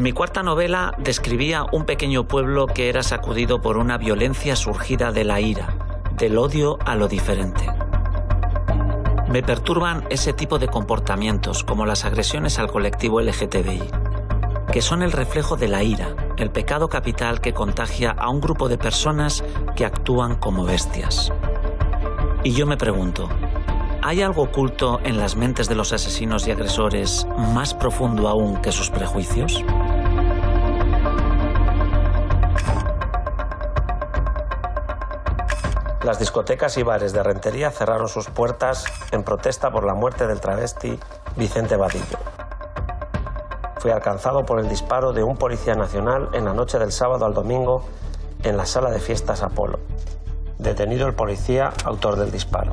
mi cuarta novela describía un pequeño pueblo que era sacudido por una violencia surgida de la ira, del odio a lo diferente. Me perturban ese tipo de comportamientos, como las agresiones al colectivo LGTBI, que son el reflejo de la ira, el pecado capital que contagia a un grupo de personas que actúan como bestias. Y yo me pregunto, ¿hay algo oculto en las mentes de los asesinos y agresores más profundo aún que sus prejuicios? Las discotecas y bares de Rentería cerraron sus puertas en protesta por la muerte del travesti Vicente Vadillo. Fui alcanzado por el disparo de un policía nacional en la noche del sábado al domingo en la sala de fiestas Apolo. Detenido el policía, autor del disparo.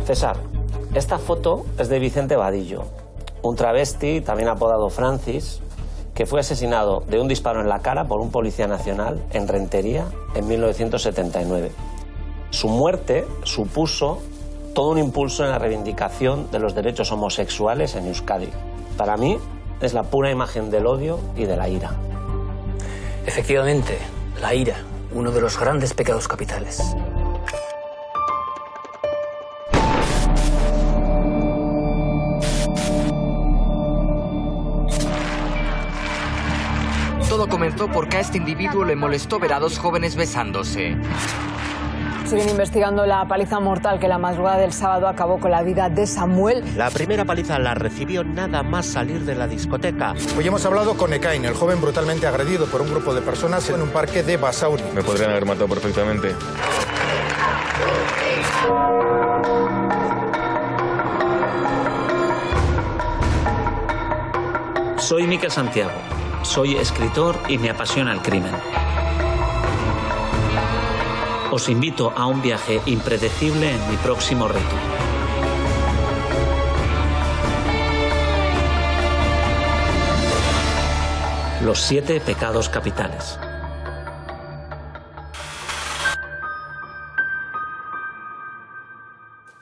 César, esta foto es de Vicente Vadillo, un travesti, también apodado Francis, que fue asesinado de un disparo en la cara por un policía nacional en Rentería en 1979. Su muerte supuso todo un impulso en la reivindicación de los derechos homosexuales en Euskadi. Para mí es la pura imagen del odio y de la ira. Efectivamente, la ira, uno de los grandes pecados capitales. Todo comenzó porque a este individuo le molestó ver a dos jóvenes besándose. Siguen investigando la paliza mortal que la madrugada del sábado acabó con la vida de Samuel. La primera paliza la recibió nada más salir de la discoteca. Hoy hemos hablado con Ekain, el joven brutalmente agredido por un grupo de personas en un parque de Basauri. Me podrían haber matado perfectamente. Soy Miquel Santiago. Soy escritor y me apasiona el crimen. Os invito a un viaje impredecible en mi próximo reto. Los 7 pecados capitales.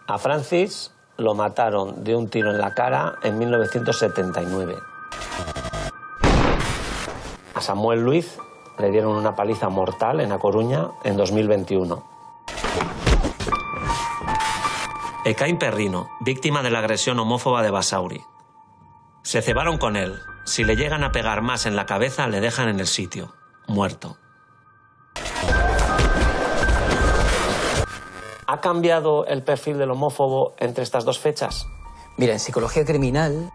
A Francis lo mataron de un tiro en la cara en 1979. A Samuel Luiz le dieron una paliza mortal en A Coruña en 2021. Ekain Perrino, víctima de la agresión homófoba de Basauri. Se cebaron con él. Si le llegan a pegar más en la cabeza, le dejan en el sitio, muerto. ¿Ha cambiado el perfil del homófobo entre estas dos fechas? Mira, en psicología criminal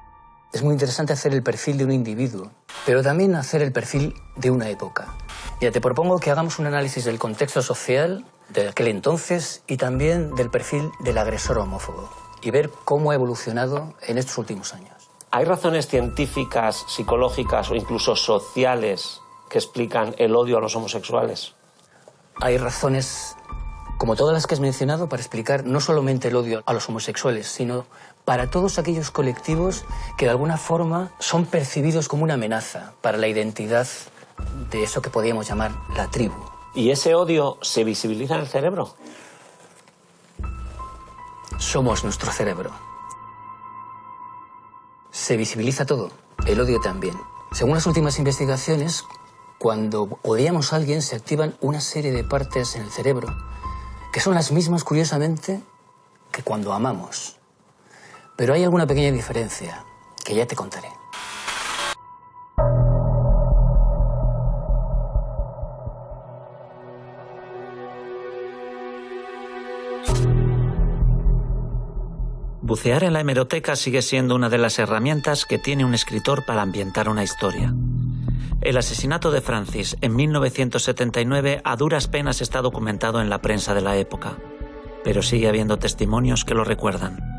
es muy interesante hacer el perfil de un individuo, pero también hacer el perfil de una época. Ya te propongo que hagamos un análisis del contexto social de aquel entonces y también del perfil del agresor homófobo y ver cómo ha evolucionado en estos últimos años. ¿Hay razones científicas, psicológicas o incluso sociales que explican el odio a los homosexuales? Hay razones, como todas las que has mencionado, para explicar no solamente el odio a los homosexuales, sino para todos aquellos colectivos que de alguna forma son percibidos como una amenaza para la identidad de eso que podríamos llamar la tribu. ¿Y ese odio se visibiliza en el cerebro? Somos nuestro cerebro. Se visibiliza todo, el odio también. Según las últimas investigaciones, cuando odiamos a alguien se activan una serie de partes en el cerebro que son las mismas, curiosamente, que cuando amamos. Pero hay alguna pequeña diferencia que ya te contaré. Bucear en la hemeroteca sigue siendo una de las herramientas que tiene un escritor para ambientar una historia. El asesinato de Francis en 1979 a duras penas está documentado en la prensa de la época, pero sigue habiendo testimonios que lo recuerdan.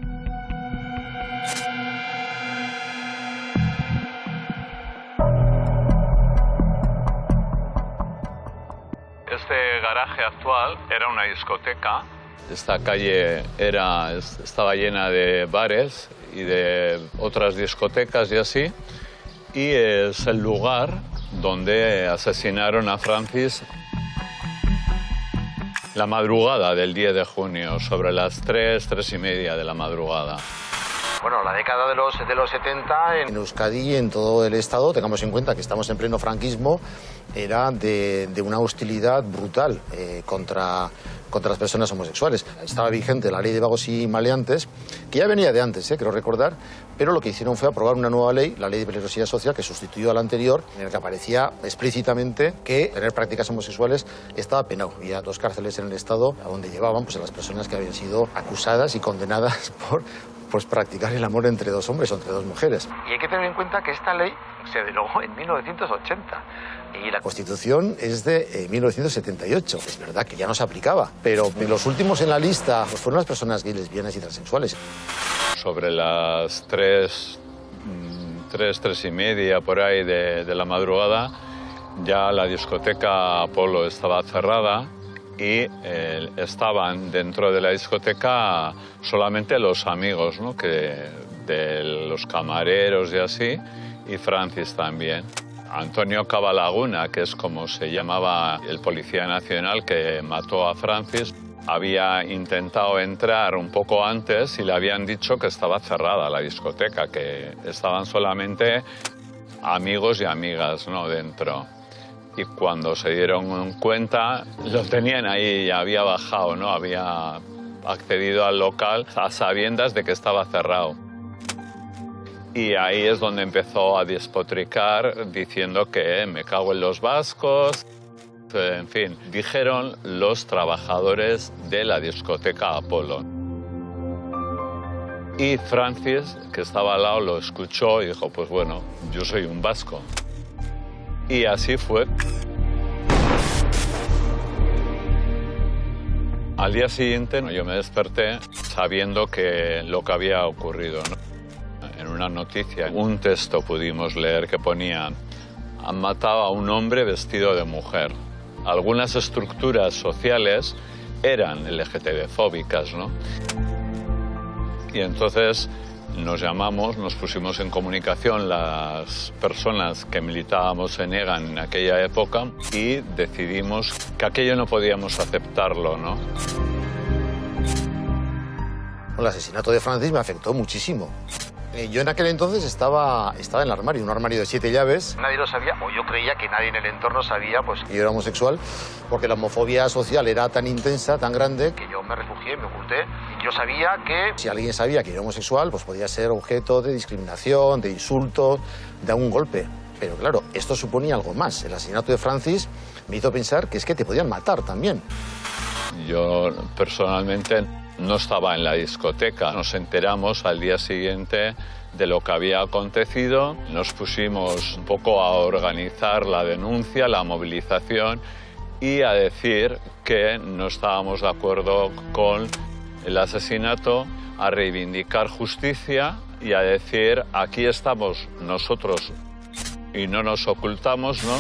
Este garaje actual era una discoteca. Esta calle estaba llena de bares y de otras discotecas y así. Y es el lugar donde asesinaron a Francis. La madrugada del 10 de junio, sobre las 3:30 de la madrugada. Bueno, la década de los 70 en Euskadi y en todo el Estado, tengamos en cuenta que estamos en pleno franquismo, era de una hostilidad brutal contra las personas homosexuales. Estaba vigente la ley de vagos y maleantes, que ya venía de antes, creo recordar, pero lo que hicieron fue aprobar una nueva ley, la ley de peligrosidad social, que sustituyó a la anterior, en la que aparecía explícitamente que tener prácticas homosexuales estaba penado. Había 2 cárceles en el Estado a donde llevaban pues, a las personas que habían sido acusadas y condenadas por practicar el amor entre 2 hombres o entre 2 mujeres. Y hay que tener en cuenta que esta ley se derogó en 1980 y la Constitución es de 1978. Es verdad que ya no se aplicaba, pero los últimos en la lista pues, fueron las personas gays, lesbianas y transexuales. Sobre las 3:30 por ahí de la madrugada, ya la discoteca Apolo estaba cerrada y estaban dentro de la discoteca solamente los amigos, ¿no? De los camareros y así, y Francis también. Antonio Cabalaguna, que es como se llamaba el policía nacional que mató a Francis, había intentado entrar un poco antes y le habían dicho que estaba cerrada la discoteca, que estaban solamente amigos y amigas, ¿no? Dentro. Y cuando se dieron cuenta, lo tenían ahí, ya había bajado, ¿no? Había accedido al local a sabiendas de que estaba cerrado. Y ahí es donde empezó a despotricar diciendo que me cago en los vascos. En fin, dijeron los trabajadores de la discoteca Apolo. Y Francis, que estaba al lado, lo escuchó y dijo, pues bueno, yo soy un vasco. Y así fue. Al día siguiente yo me desperté sabiendo que lo que había ocurrido, ¿no? En una noticia, un texto pudimos leer que ponía: han matado a un hombre vestido de mujer. Algunas estructuras sociales eran LGTB-fóbicas, ¿no? Y entonces nos pusimos en comunicación las personas que militábamos en EGAN en aquella época y decidimos que aquello no podíamos aceptarlo, ¿no? El asesinato de Francis me afectó muchísimo. Yo en aquel entonces estaba en el armario, un armario de 7 llaves. Nadie lo sabía, o yo creía que nadie en el entorno sabía pues, que yo era homosexual, porque la homofobia social era tan intensa, tan grande, que yo me refugié, me oculté. Yo sabía que si alguien sabía que era homosexual, pues podía ser objeto de discriminación, de insultos, de algún golpe. Pero claro, esto suponía algo más. El asesinato de Francis me hizo pensar que es que te podían matar también. Yo personalmente no estaba en la discoteca. Nos enteramos al día siguiente de lo que había acontecido. Nos pusimos un poco a organizar la denuncia, la movilización y a decir que no estábamos de acuerdo con el asesinato, a reivindicar justicia y a decir aquí estamos nosotros y no nos ocultamos, ¿no?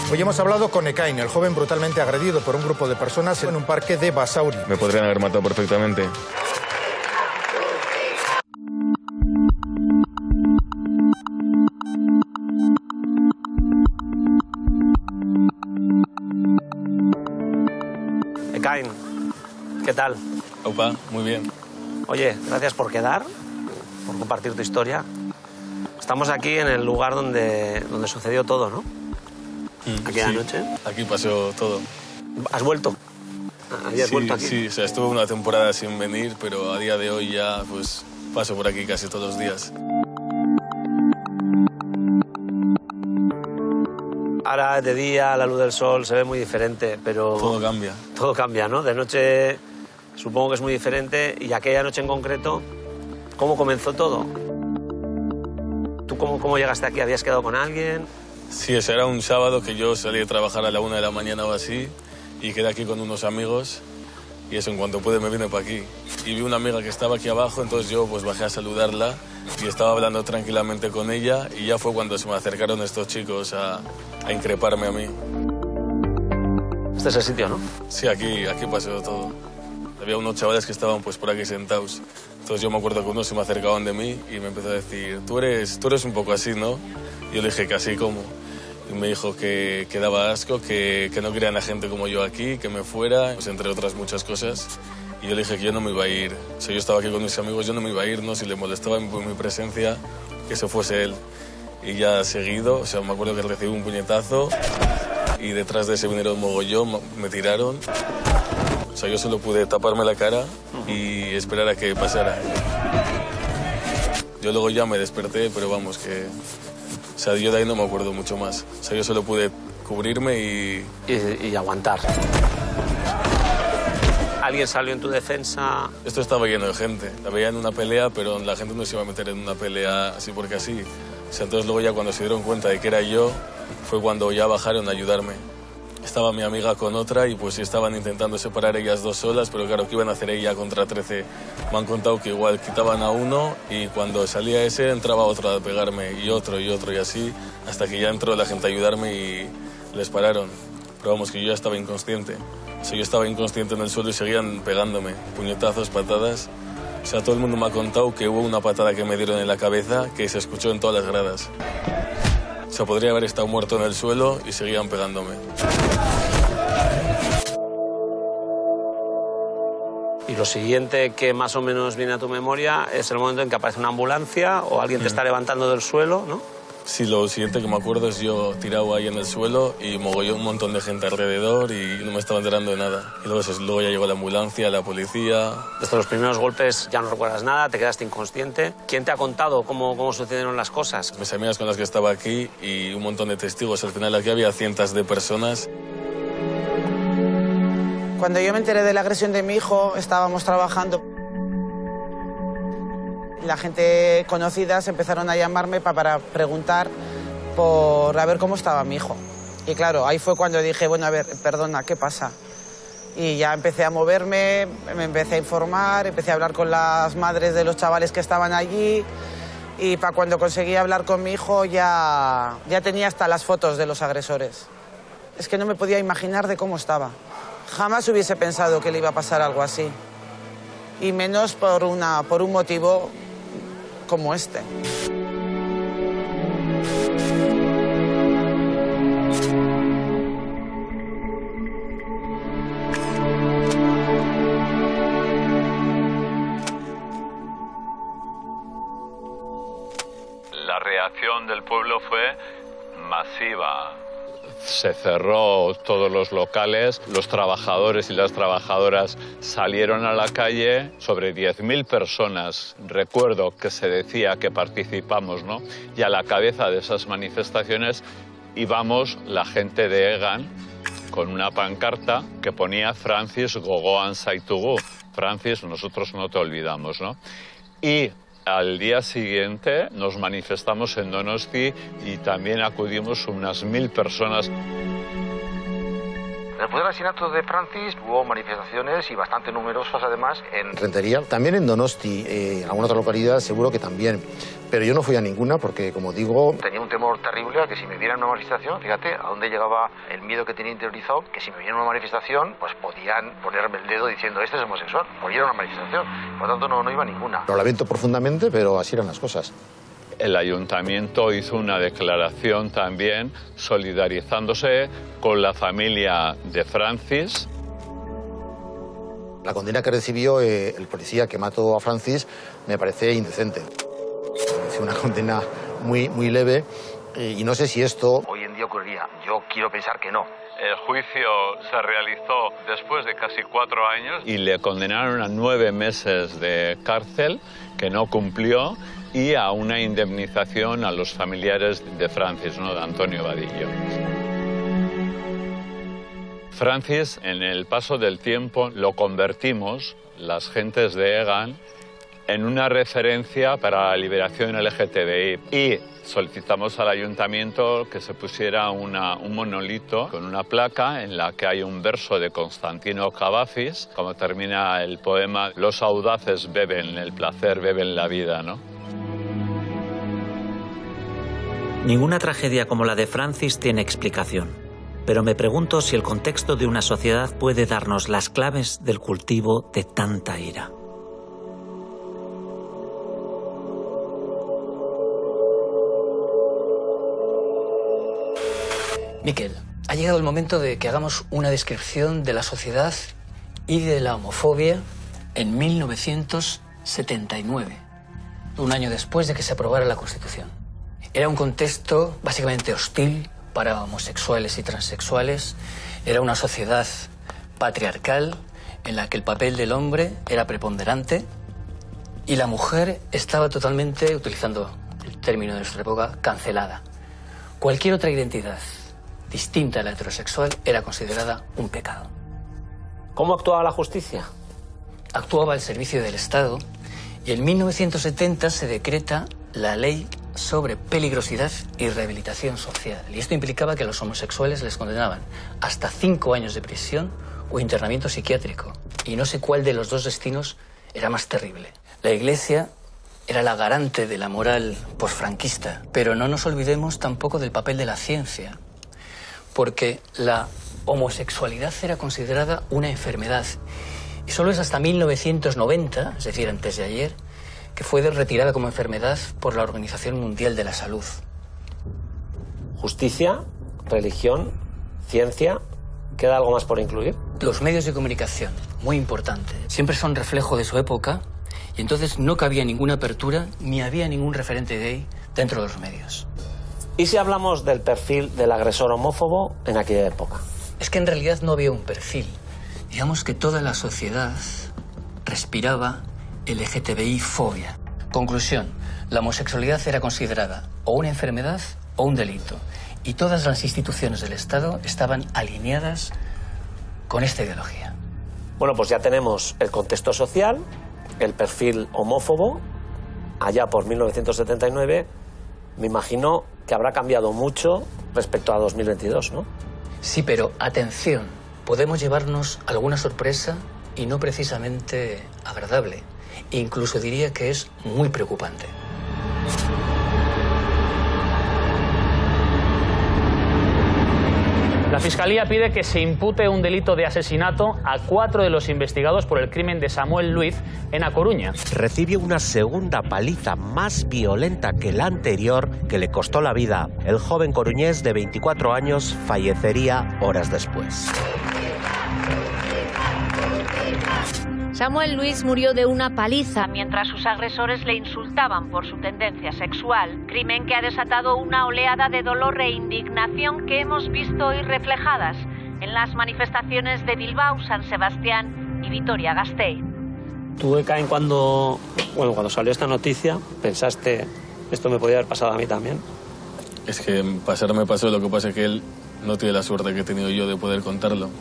Hoy hemos hablado con Ekain, el joven brutalmente agredido por un grupo de personas en un parque de Basauri. Me podrían haber matado perfectamente. Ekain, ¿qué tal? Opa, muy bien. Oye, gracias por quedar, por compartir tu historia. Estamos aquí en el lugar donde sucedió todo, ¿no? Aquella noche. Aquí pasó todo. ¿Has vuelto? ¿Habías vuelto aquí? Sí, o sea, estuve una temporada sin venir, pero a día de hoy ya pues paso por aquí casi todos los días. Ahora de día, la luz del sol se ve muy diferente, pero... Todo cambia. Todo cambia, ¿no? De noche supongo que es muy diferente. Y aquella noche en concreto, ¿cómo comenzó todo? ¿Tú cómo llegaste aquí? ¿Habías quedado con alguien? Sí, ese era un sábado que yo salí a trabajar a la 1 de la mañana o así y quedé aquí con unos amigos y eso, en cuanto pude me vine para aquí. Y vi una amiga que estaba aquí abajo, entonces yo pues bajé a saludarla y estaba hablando tranquilamente con ella y ya fue cuando se me acercaron estos chicos a increparme a mí. Este es el sitio, ¿no? Sí, aquí pasó todo. Había unos chavales que estaban pues por aquí sentados. Entonces yo me acuerdo que unos se me acercaban de mí y me empezó a decir, tú eres un poco así, ¿no? Y yo le dije que así como. Y me dijo que daba asco, que no querían a gente como yo aquí, que me fuera, pues, entre otras muchas cosas. Y yo le dije que yo no me iba a ir. O sea, yo estaba aquí con mis amigos, yo no me iba a ir, ¿no? Si le molestaba mi presencia, que se fuese él. Y ya seguido, o sea, me acuerdo que recibí un puñetazo y detrás de ese vinieron un mogollón, me tiraron. O sea, yo solo pude taparme la cara y esperar a que pasara. Yo luego ya me desperté, pero vamos, que... O sea, yo de ahí no me acuerdo mucho más. O sea, yo solo pude cubrirme y aguantar. ¿Alguien salió en tu defensa? Esto estaba lleno de gente. La veía en una pelea, pero la gente no se iba a meter en una pelea así porque así. O sea, entonces luego ya cuando se dieron cuenta de que era yo, fue cuando ya bajaron a ayudarme. Estaba mi amiga con otra y pues estaban intentando separar ellas dos solas, pero claro, ¿qué iban a hacer ella contra 13? Me han contado que igual quitaban a uno y cuando salía ese entraba otro a pegarme y otro y así, hasta que ya entró la gente a ayudarme y les pararon. Pero vamos, que yo ya estaba inconsciente. O sea, yo estaba inconsciente en el suelo y seguían pegándome, puñetazos, patadas. O sea, todo el mundo me ha contado que hubo una patada que me dieron en la cabeza que se escuchó en todas las gradas. O sea, podría haber estado muerto en el suelo y seguían pegándome. Y lo siguiente que más o menos viene a tu memoria es el momento en que aparece una ambulancia o alguien te está levantando del suelo, ¿no? Sí, lo siguiente que me acuerdo es yo tirado ahí en el suelo y mogollón un montón de gente alrededor y no me estaba enterando de nada. Y luego ya llegó la ambulancia, la policía... Desde los primeros golpes ya no recuerdas nada, te quedaste inconsciente. ¿Quién te ha contado cómo sucedieron las cosas? Mis amigas con las que estaba aquí y un montón de testigos. Al final aquí había cientos de personas. Cuando yo me enteré de la agresión de mi hijo, estábamos trabajando. La gente conocida se empezaron a llamarme para preguntar por a ver cómo estaba mi hijo. Y claro, ahí fue cuando dije, bueno, a ver, perdona, ¿qué pasa? Y ya empecé a moverme, me empecé a informar, empecé a hablar con las madres de los chavales que estaban allí. Y para cuando conseguí hablar con mi hijo ya tenía hasta las fotos de los agresores. Es que no me podía imaginar de cómo estaba. Jamás hubiese pensado que le iba a pasar algo así. Y menos por un motivo como este. La reacción del pueblo fue masiva. Se cerró todos los locales, los trabajadores y las trabajadoras salieron a la calle, sobre 10.000 personas, recuerdo que se decía que participamos, ¿no? Y a la cabeza de esas manifestaciones íbamos la gente de Egan con una pancarta que ponía Francis Gogoan Zaitugu. Francis, nosotros no te olvidamos, ¿no? Y al día siguiente nos manifestamos en Donosti y también acudimos unas 1.000 personas. Después del asesinato de Francis hubo manifestaciones y bastante numerosas además en Rentería, también en Donosti, en alguna otra localidad seguro que también. Pero yo no fui a ninguna porque, como digo, tenía un temor terrible a que si me vieran una manifestación, fíjate a dónde llegaba el miedo que tenía interiorizado, que si me vieran una manifestación, pues podían ponerme el dedo diciendo este es homosexual, por ir a una manifestación. Por lo tanto no iba a ninguna. Lo lamento profundamente, pero así eran las cosas. El ayuntamiento hizo una declaración también solidarizándose con la familia de Francis. La condena que recibió el policía que mató a Francis me parece indecente. Es una condena muy leve y no sé si esto hoy en día ocurriría. Yo quiero pensar que no. El juicio se realizó después de casi 4 años y le condenaron a 9 meses de cárcel que no cumplió y a una indemnización a los familiares de Francis, ¿no? De Antonio Vadillo. Francis, en el paso del tiempo, lo convertimos, las gentes de Egan, en una referencia para la liberación LGTBI y solicitamos al ayuntamiento que se pusiera un monolito con una placa en la que hay un verso de Constantino Cavafis, como termina el poema, los audaces beben el placer, beben la vida, ¿no? Ninguna tragedia como la de Francis tiene explicación. pero me pregunto si el contexto de una sociedad puede darnos las claves del cultivo de tanta ira. Miquel, ha llegado el momento de que hagamos una descripción de la sociedad y de la homofobia en 1979, un año después de que se aprobara la Constitución. Era un contexto básicamente hostil para homosexuales y transexuales. Era una sociedad patriarcal en la que el papel del hombre era preponderante y la mujer estaba totalmente, utilizando el término de nuestra época, cancelada. Cualquier otra identidad distinta a la heterosexual era considerada un pecado. ¿Cómo actuaba la justicia? Actuaba al servicio del Estado y en 1970 se decreta la Ley sobre Peligrosidad y Rehabilitación Social. Y esto implicaba que a los homosexuales les condenaban hasta 5 años de prisión o internamiento psiquiátrico. Y no sé cuál de los dos destinos era más terrible. La Iglesia era la garante de la moral posfranquista, pero no nos olvidemos tampoco del papel de la ciencia, porque la homosexualidad era considerada una enfermedad. Y solo es hasta 1990, es decir, antes de ayer, que fue retirada como enfermedad por la Organización Mundial de la Salud. Justicia, religión, ciencia, ¿queda algo más por incluir? Los medios de comunicación, muy importante, siempre son reflejo de su época y entonces no cabía ninguna apertura ni había ningún referente gay dentro de los medios. ¿Y si hablamos del perfil del agresor homófobo en aquella época? Es que en realidad no había un perfil. Digamos que toda la sociedad respiraba LGTBI-fobia. Conclusión, la homosexualidad era considerada o una enfermedad o un delito. Y todas las instituciones del Estado estaban alineadas con esta ideología. Bueno, pues ya tenemos el contexto social, el perfil homófobo, allá por 1979. Me imagino que habrá cambiado mucho respecto a 2022, ¿no? Sí, pero atención, podemos llevarnos alguna sorpresa y no precisamente agradable. Incluso diría que es muy preocupante. La Fiscalía pide que se impute un delito de asesinato a 4 de los investigados por el crimen de Samuel Luiz en A Coruña. Recibe una segunda paliza más violenta que la anterior que le costó la vida. El joven coruñés de 24 años fallecería horas después. Samuel Luiz murió de una paliza mientras sus agresores le insultaban por su tendencia sexual, crimen que ha desatado una oleada de dolor e indignación que hemos visto hoy reflejadas en las manifestaciones de Bilbao, San Sebastián y Vitoria-Gasteiz. Tú, Ekain, cuando salió esta noticia, pensaste, esto me podía haber pasado a mí también. Es que pasar me pasó, lo que pasa es que él no tiene la suerte que he tenido yo de poder contarlo.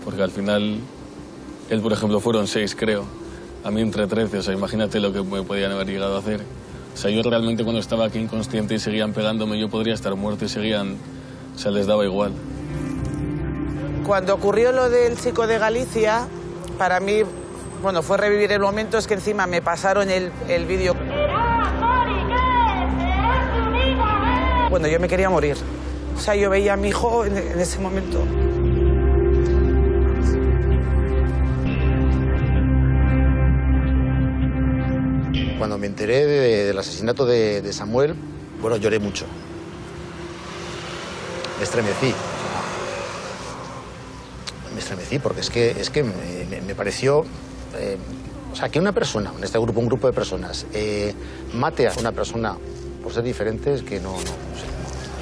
Porque al final, él, por ejemplo, fueron 6, creo. A mí entre 13, o sea, imagínate lo que me podían haber llegado a hacer. O sea, yo realmente cuando estaba aquí inconsciente y seguían pegándome, yo podría estar muerto y seguían, o sea, les daba igual. Cuando ocurrió lo del chico de Galicia, para mí, bueno, fue revivir el momento, es que encima me pasaron el vídeo. Bueno, yo me quería morir. O sea, yo veía a mi hijo en ese momento. Cuando me enteré del asesinato de Samuel, bueno, lloré mucho. Me estremecí. Me estremecí porque es que me pareció... o sea, que una persona, en este grupo, un grupo de personas, mate a una persona por ser diferente, es que no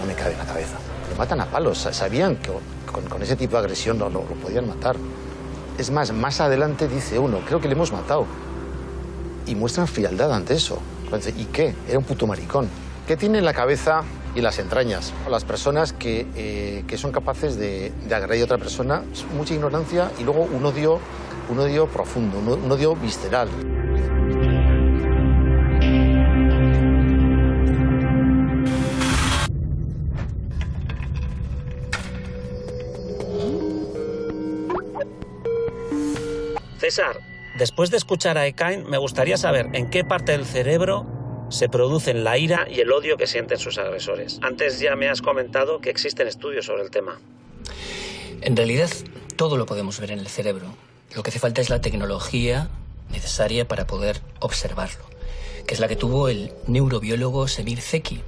me cabe en la cabeza. Lo matan a palos. Sabían que con ese tipo de agresión lo podían matar. Es más adelante dice uno, creo que le hemos matado. Y muestran frialdad ante eso. ¿Y qué? Era un puto maricón. ¿Qué tiene en la cabeza y las entrañas? Las personas que son capaces de agredir a otra persona, mucha ignorancia y luego un odio profundo, un odio visceral. César, después de escuchar a Ekain, me gustaría saber en qué parte del cerebro se producen la ira y el odio que sienten sus agresores. Antes ya me has comentado que existen estudios sobre el tema. En realidad, todo lo podemos ver en el cerebro. Lo que hace falta es la tecnología necesaria para poder observarlo, que es la que tuvo el neurobiólogo Semir Zeki,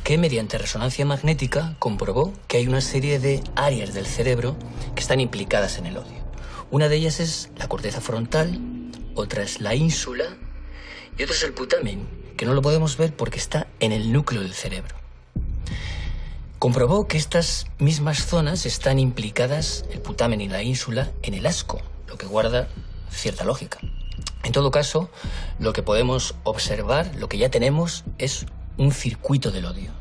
que mediante resonancia magnética comprobó que hay una serie de áreas del cerebro que están implicadas en el odio. Una de ellas es la corteza frontal, otra es la ínsula y otra es el putamen, que no lo podemos ver porque está en el núcleo del cerebro. Comprobó que estas mismas zonas están implicadas, el putamen y la ínsula, en el asco, lo que guarda cierta lógica. En todo caso, lo que podemos observar, lo que ya tenemos, es un circuito del odio.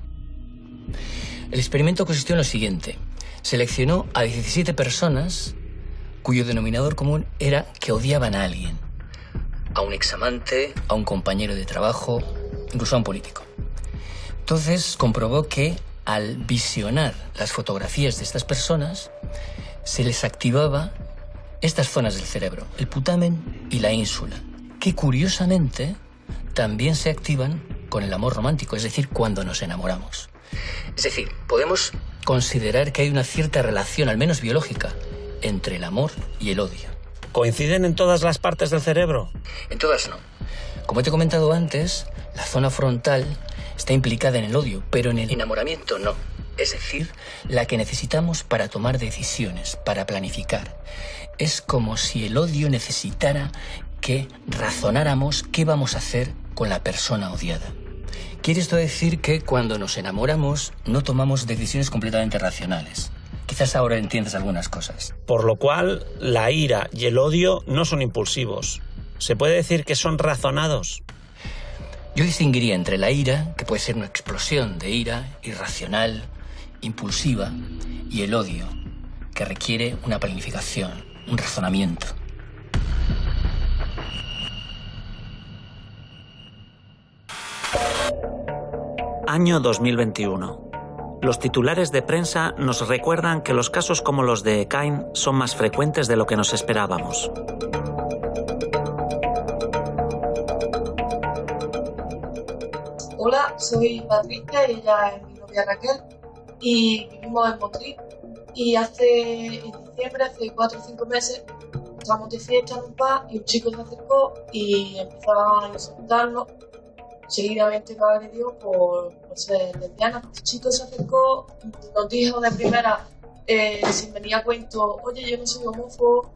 El experimento consistió en lo siguiente. Seleccionó a 17 personas cuyo denominador común era que odiaban a alguien. A un examante, a un compañero de trabajo, incluso a un político. Entonces comprobó que al visionar las fotografías de estas personas se les activaba estas zonas del cerebro, el putamen y la ínsula, que curiosamente también se activan con el amor romántico, es decir, cuando nos enamoramos. Es decir, podemos considerar que hay una cierta relación, al menos biológica, entre el amor y el odio. ¿Coinciden en todas las partes del cerebro? En todas no. Como te he comentado antes, la zona frontal está implicada en el odio, pero en el enamoramiento no. Es decir, la que necesitamos para tomar decisiones, para planificar. Es como si el odio necesitara que razonáramos qué vamos a hacer con la persona odiada. Quiere esto decir que cuando nos enamoramos no tomamos decisiones completamente racionales. Quizás ahora entiendes algunas cosas. Por lo cual, la ira y el odio no son impulsivos. ¿Se puede decir que son razonados? Yo distinguiría entre la ira, que puede ser una explosión de ira, irracional, impulsiva, y el odio, que requiere una planificación, un razonamiento. Año 2021. Los titulares de prensa nos recuerdan que los casos como los de Ekain son más frecuentes de lo que nos esperábamos. Hola, soy Patricia y ella es mi novia Raquel y vivimos en Motril. Y en diciembre, hace 4 o 5 meses, estábamos de fiesta en un bar y un chico se acercó y empezó a insultarnos. Seguidamente nos agredió por ser lesbiana. El chico se acercó, nos dijo de primera, sin venir a cuento, oye, yo no soy homófobo,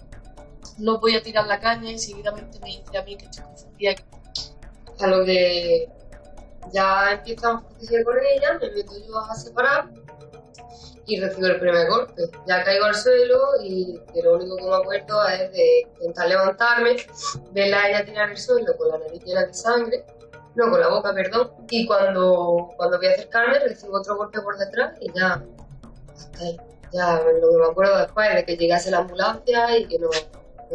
no voy a tirar la caña, y seguidamente me dice a mí que estoy confundida. A lo que ya empiezan a discutir con ella, me meto yo a separar y recibo el primer golpe. Ya caigo al suelo y lo único que me acuerdo es de intentar levantarme, verla a ella tirar el suelo con la nariz llena de sangre, no, con la boca, perdón, y cuando voy a acercarme recibo otro golpe por detrás y ya, hasta ahí. Ya lo que me acuerdo después de que llegase la ambulancia y que no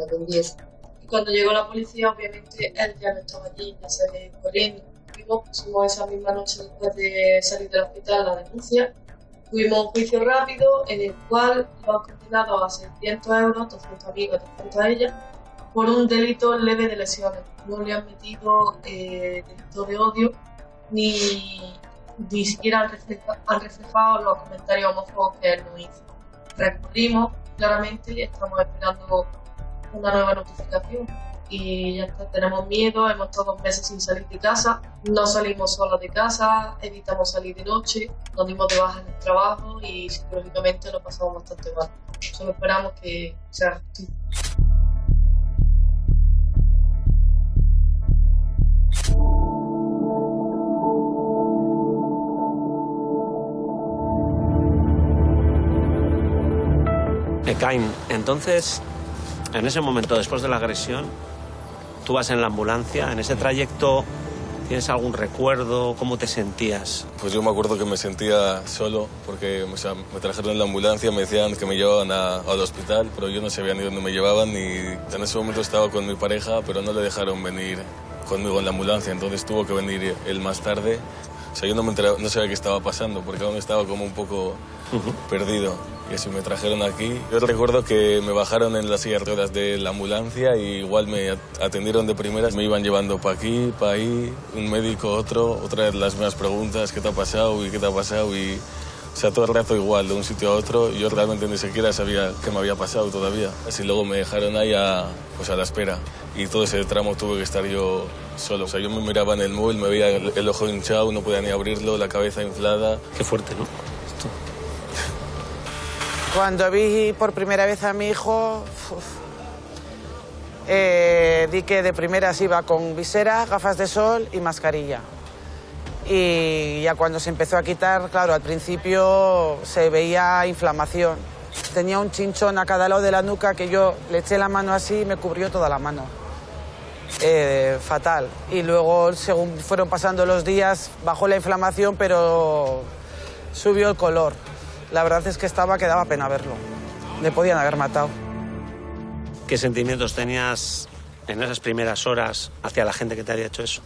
atendiese. Y cuando llegó la policía, obviamente, él ya no estaba allí, ya se corriendo. Pusimos esa misma noche después de salir del hospital la denuncia. Tuvimos un juicio rápido en el cual lo han condenado a 600 euros, 200 a mí, 400 a ella, por un delito leve de lesiones. No le han metido delito de odio, ni siquiera han reflejado los comentarios homófobos que él nos hizo. Recurrimos, claramente, y estamos esperando una nueva notificación. Y ya está, tenemos miedo, hemos estado 2 meses sin salir de casa, no salimos solos de casa, evitamos salir de noche, nos dimos de baja en el trabajo y psicológicamente lo pasamos bastante mal. Solo esperamos que sea justicia. Ekain, entonces, en ese momento, después de la agresión, tú vas en la ambulancia, en ese trayecto, ¿tienes algún recuerdo? ¿Cómo te sentías? Pues yo me acuerdo que me sentía solo porque me trajeron en la ambulancia, me decían que me llevaban al hospital, pero yo no sabía ni dónde me llevaban y en ese momento estaba con mi pareja, pero no le dejaron venir conmigo en la ambulancia, entonces tuvo que venir él más tarde. O sea, yo no sabía qué estaba pasando porque aún estaba como un poco perdido. que si me trajeron aquí. Yo recuerdo que me bajaron en las sillas de ruedas de la ambulancia y igual me atendieron de primeras. Me iban llevando para aquí, para ahí, un médico, otro, otra vez las mismas preguntas, ¿qué te ha pasado? ¿Y qué te ha pasado? Y, o sea, todo el rato igual, de un sitio a otro. Yo realmente ni siquiera sabía qué me había pasado todavía. Así luego me dejaron ahí a la espera. Y todo ese tramo tuve que estar yo solo. O sea, yo me miraba en el móvil, me veía el ojo hinchado, no podía ni abrirlo, la cabeza inflada. Qué fuerte, ¿no? Cuando vi por primera vez a mi hijo, di que de primeras iba con visera, gafas de sol y mascarilla. Y ya cuando se empezó a quitar, claro, al principio se veía inflamación. Tenía un chinchón a cada lado de la nuca que yo le eché la mano así y me cubrió toda la mano. Fatal. Y luego, según fueron pasando los días, bajó la inflamación, pero subió el color. La verdad es que que daba pena verlo. Le podían haber matado. ¿Qué sentimientos tenías en esas primeras horas hacia la gente que te había hecho eso?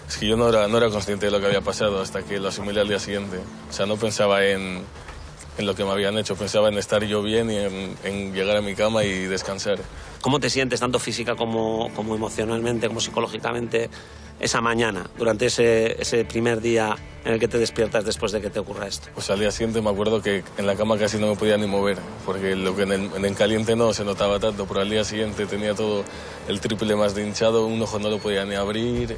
Es que yo no era consciente de lo que había pasado hasta que lo asimilé al día siguiente. O sea, no pensaba en lo que me habían hecho, pensaba en estar yo bien y en llegar a mi cama y descansar. ¿Cómo te sientes, tanto física como emocionalmente, como psicológicamente, esa mañana, durante ese primer día en el que te despiertas después de que te ocurra esto? Pues al día siguiente me acuerdo que en la cama casi no me podía ni mover, porque lo que en el caliente no se notaba tanto, pero al día siguiente tenía todo el triple más de hinchado, un ojo no lo podía ni abrir,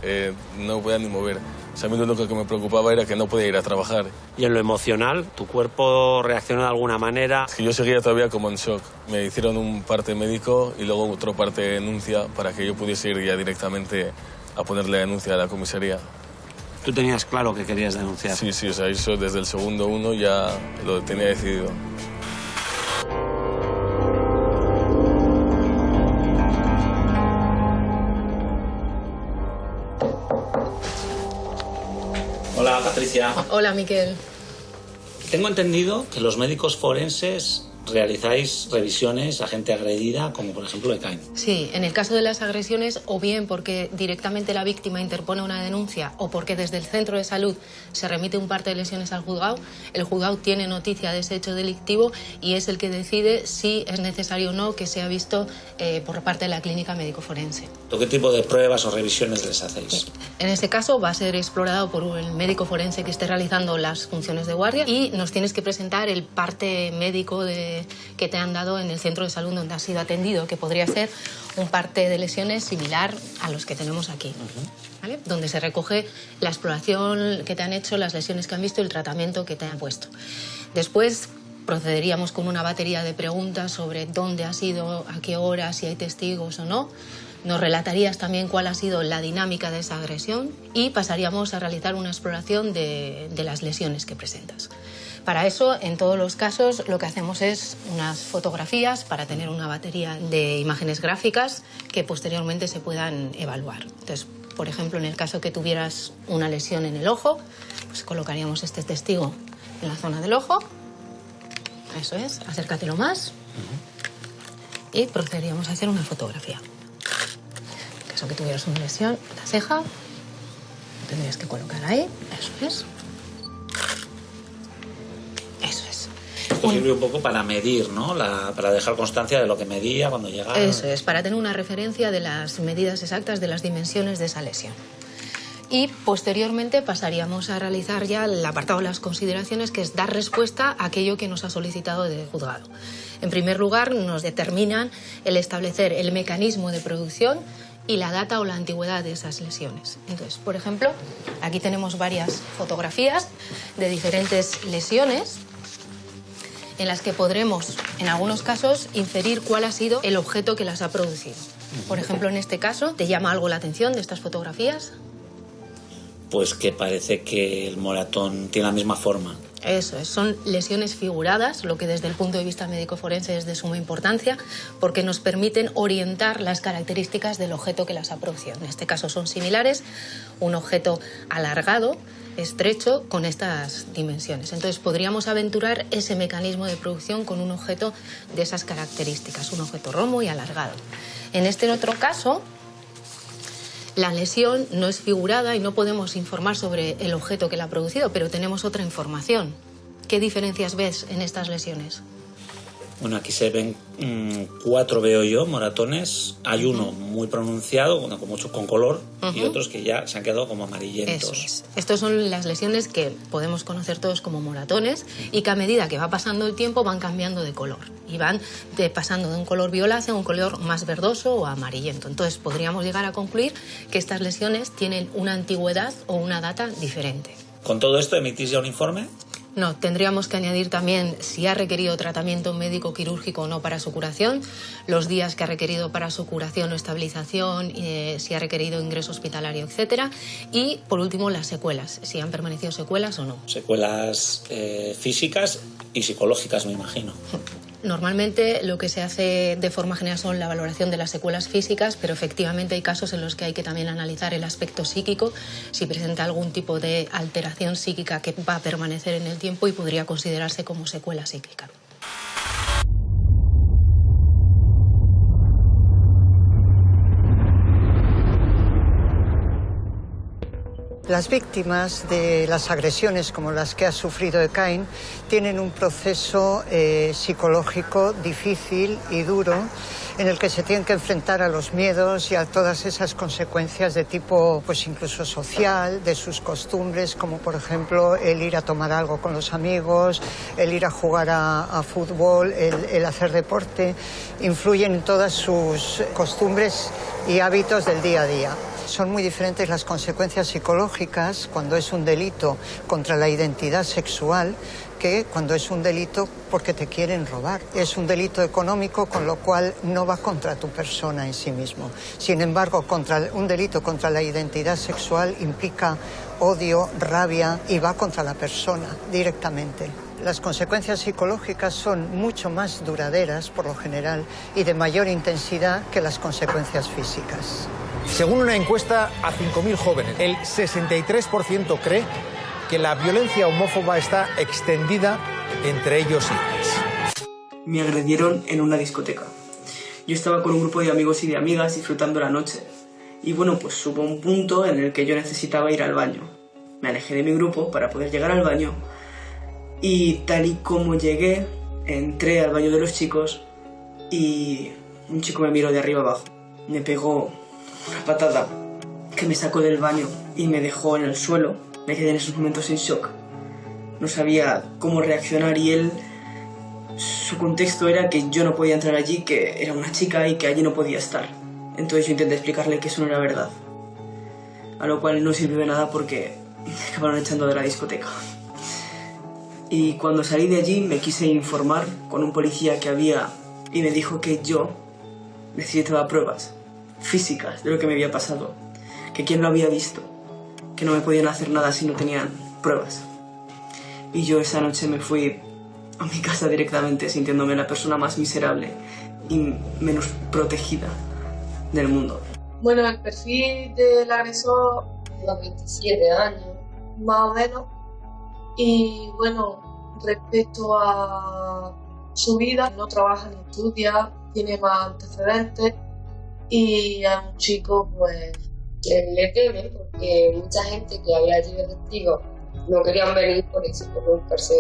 no podía ni mover. O sea, a mí lo único que me preocupaba era que no podía ir a trabajar. ¿Y en lo emocional, tu cuerpo reaccionó de alguna manera? Es que yo seguía todavía como en shock. Me hicieron un parte médico y luego otro parte de denuncia para que yo pudiese ir ya directamente a ponerle denuncia a la comisaría. ¿Tú tenías claro que querías denunciar? Sí, o sea, eso desde el segundo uno ya lo tenía decidido. Hola, Patricia. Hola, Miquel. Tengo entendido que los médicos forenses realizáis revisiones a gente agredida, como por ejemplo ECAIN. Sí, en el caso de las agresiones, o bien porque directamente la víctima interpone una denuncia o porque desde el centro de salud se remite un parte de lesiones al juzgado, el juzgado tiene noticia de ese hecho delictivo y es el que decide si es necesario o no que sea visto por parte de la clínica médico-forense. ¿Qué tipo de pruebas o revisiones les hacéis? En este caso va a ser explorado por el médico forense que esté realizando las funciones de guardia y nos tienes que presentar el parte médico que te han dado en el centro de salud donde has sido atendido, que podría ser un parte de lesiones similar a los que tenemos aquí, ¿vale? Donde se recoge la exploración que te han hecho, las lesiones que han visto y el tratamiento que te han puesto. Después procederíamos con una batería de preguntas sobre dónde has ido, a qué hora, si hay testigos o no. Nos relatarías también cuál ha sido la dinámica de esa agresión y pasaríamos a realizar una exploración de las lesiones que presentas. Para eso, en todos los casos, lo que hacemos es unas fotografías para tener una batería de imágenes gráficas que posteriormente se puedan evaluar. Entonces, por ejemplo, en el caso que tuvieras una lesión en el ojo, pues colocaríamos este testigo en la zona del ojo. Eso es, acércatelo más. Y procederíamos a hacer una fotografía. En el caso que tuvieras una lesión en la ceja, lo tendrías que colocar ahí. Eso es. Esto sirve un poco para medir, ¿no? Para dejar constancia de lo que medía cuando llegaba. Eso es, para tener una referencia de las medidas exactas de las dimensiones de esa lesión. Y posteriormente pasaríamos a realizar ya el apartado de las consideraciones, que es dar respuesta a aquello que nos ha solicitado del juzgado. En primer lugar, nos determinan el establecer el mecanismo de producción y la data o la antigüedad de esas lesiones. Entonces, por ejemplo, aquí tenemos varias fotografías de diferentes lesiones en las que podremos, en algunos casos, inferir cuál ha sido el objeto que las ha producido. Por ejemplo, en este caso, ¿te llama algo la atención de estas fotografías? Pues que parece que el moratón tiene la misma forma. Eso es, son lesiones figuradas, lo que desde el punto de vista médico-forense es de suma importancia, porque nos permiten orientar las características del objeto que las ha producido. En este caso son similares, un objeto alargado, estrecho, con estas dimensiones. Entonces podríamos aventurar ese mecanismo de producción con un objeto de esas características, un objeto romo y alargado. En este otro caso, la lesión no es figurada y no podemos informar sobre el objeto que la ha producido, pero tenemos otra información. ¿Qué diferencias ves en estas lesiones? Bueno, aquí se ven 4, veo yo, moratones. Hay uno muy pronunciado, uno con color, y otros que ya se han quedado como amarillentos. Eso es. Estos son las lesiones que podemos conocer todos como moratones y que a medida que va pasando el tiempo van cambiando de color y van pasando de un color violáceo a un color más verdoso o amarillento. Entonces podríamos llegar a concluir que estas lesiones tienen una antigüedad o una data diferente. ¿Con todo esto emitís ya un informe? No, tendríamos que añadir también si ha requerido tratamiento médico quirúrgico o no para su curación, los días que ha requerido para su curación o estabilización, si ha requerido ingreso hospitalario, etcétera, y por último las secuelas, si han permanecido secuelas o no. Secuelas físicas y psicológicas, me imagino. Normalmente lo que se hace de forma general son la valoración de las secuelas físicas, pero efectivamente hay casos en los que hay que también analizar el aspecto psíquico, si presenta algún tipo de alteración psíquica que va a permanecer en el tiempo y podría considerarse como secuela psíquica. Las víctimas de las agresiones como las que ha sufrido Ekain tienen un proceso psicológico difícil y duro en el que se tienen que enfrentar a los miedos y a todas esas consecuencias de tipo pues incluso social, de sus costumbres, como por ejemplo el ir a tomar algo con los amigos, el ir a jugar a fútbol, el hacer deporte, influyen en todas sus costumbres y hábitos del día a día. Son muy diferentes las consecuencias psicológicas cuando es un delito contra la identidad sexual que cuando es un delito porque te quieren robar. Es un delito económico, con lo cual no va contra tu persona en sí mismo. Sin embargo, un delito contra la identidad sexual implica odio, rabia y va contra la persona directamente. Las consecuencias psicológicas son mucho más duraderas, por lo general, y de mayor intensidad que las consecuencias físicas. Según una encuesta a 5.000 jóvenes, el 63% cree que la violencia homófoba está extendida entre ellos y ellas. Me agredieron en una discoteca. Yo estaba con un grupo de amigos y de amigas disfrutando la noche. Y bueno, pues hubo un punto en el que yo necesitaba ir al baño. Me alejé de mi grupo para poder llegar al baño. Y tal y como llegué, entré al baño de los chicos y un chico me miró de arriba abajo. Me pegó una patada que me sacó del baño y me dejó en el suelo. Me quedé en esos momentos en shock. No sabía cómo reaccionar y él, su contexto era que yo no podía entrar allí, que era una chica y que allí no podía estar. Entonces yo intenté explicarle que eso no era verdad. A lo cual no sirvió de nada porque me acabaron echando de la discoteca. Y cuando salí de allí me quise informar con un policía que había y me dijo que yo necesitaba pruebas físicas de lo que me había pasado, que quién lo había visto, que no me podían hacer nada si no tenían pruebas. Y yo esa noche me fui a mi casa directamente sintiéndome la persona más miserable y menos protegida del mundo. Bueno, el perfil del agresor, unos 27 años, más o menos. Y bueno, respecto a su vida, no trabaja ni estudia, tiene más antecedentes y es un chico pues que le teme porque mucha gente que había allí de testigos no querían venir por eso, por no buscarse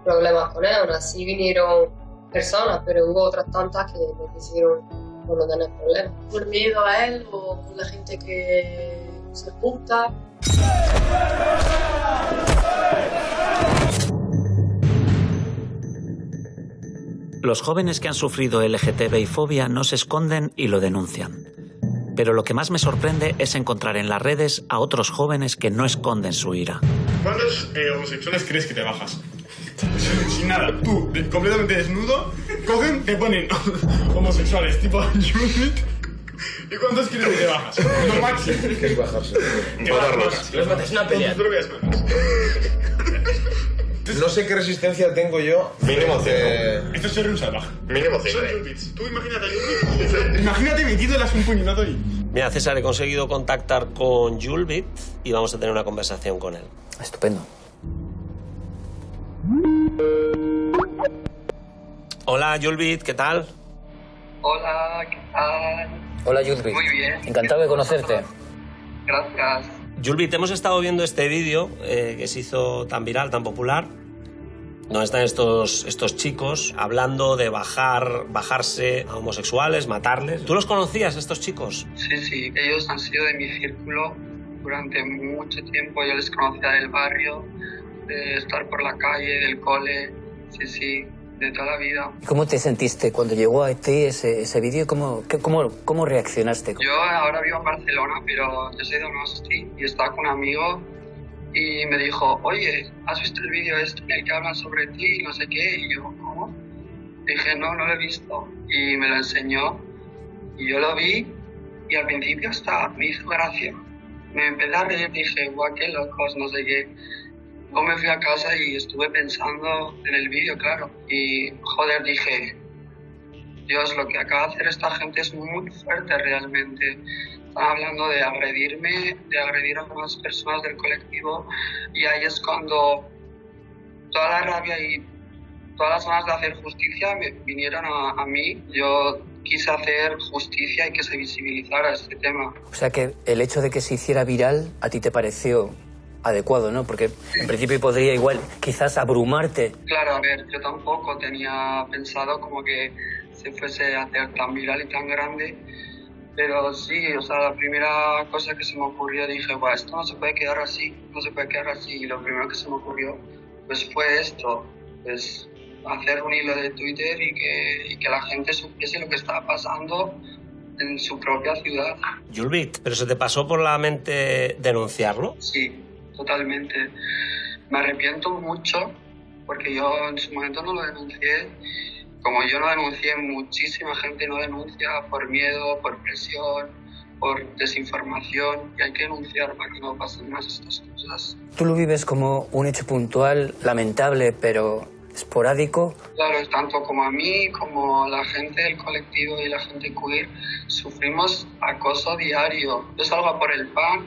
problemas con él. Aún así vinieron personas, pero hubo otras tantas que no quisieron por no tener problemas. Por miedo a él o por la gente que se junta. Los jóvenes que han sufrido LGTBI-fobia no se esconden y lo denuncian. Pero lo que más me sorprende es encontrar en las redes a otros jóvenes que no esconden su ira. ¿Cuántos homosexuales crees que te bajas? Sin nada, tú, completamente desnudo, cogen, te ponen homosexuales tipo Judith. ¿Y cuántos quieres que te bajas? Lo máximo. ¿Qué es bajarse? Los matas una pelea. No sé qué resistencia tengo yo. Mínimo 5. Esto es ser un salvaje. Mínimo 5. Son Judith. Tú imagínate a Judith. Imagínate metiéndolas un puñetazo ahí. Mira, César, he conseguido contactar con Julbit y vamos a tener una conversación con él. Estupendo. Hola, Julbit, ¿qué tal? Hola, ¿qué tal? Hola, Julbit. Muy bien. Encantado de conocerte. Gracias. Julbit, hemos estado viendo este vídeo que se hizo tan viral, tan popular. donde están estos chicos hablando de bajarse a homosexuales, matarles. ¿Tú los conocías, estos chicos? Sí, ellos han sido de mi círculo durante mucho tiempo. Yo les conocía del barrio, de estar por la calle, del cole, sí, de toda la vida. ¿Cómo te sentiste cuando llegó a ti ese vídeo? ¿Cómo reaccionaste? Yo ahora vivo en Barcelona, pero yo soy de Donosti y estaba con un amigo y me dijo, oye, ¿has visto el vídeo este en el que hablan sobre ti y no sé qué? Y yo, ¿cómo? Dije, no lo he visto. Y me lo enseñó y yo lo vi y al principio hasta me hizo gracia. Me empecé a reír, dije, guau, qué locos, no sé qué. Luego me fui a casa y estuve pensando en el vídeo, claro. Y, joder, dije, Dios, lo que acaba de hacer esta gente es muy fuerte realmente. Están hablando de agredirme, de agredir a unas personas del colectivo. Y ahí es cuando toda la rabia y todas las ganas de hacer justicia me vinieron a mí. Yo quise hacer justicia y que se visibilizara este tema. O sea que el hecho de que se hiciera viral a ti te pareció adecuado, ¿no? Porque en principio podría igual quizás abrumarte. Claro, a ver, yo tampoco tenía pensado como que se fuese a hacer tan viral y tan grande, pero sí, o sea, la primera cosa que se me ocurrió dije, bueno, esto no se puede quedar así, y lo primero que se me ocurrió pues fue esto, pues hacer un hilo de Twitter y que la gente supiese lo que estaba pasando en su propia ciudad. Julbit, ¿pero se te pasó por la mente denunciarlo? Sí, totalmente. Me arrepiento mucho porque yo en su momento no lo denuncié. Como yo no denuncié, muchísima gente no denuncia por miedo, por presión, por desinformación, y hay que denunciar para que no pasen más estas cosas. ¿Tú lo vives como un hecho puntual, lamentable, pero esporádico? Claro, tanto como a mí, como la gente del colectivo y la gente queer, sufrimos acoso diario. Yo salgo a por el pan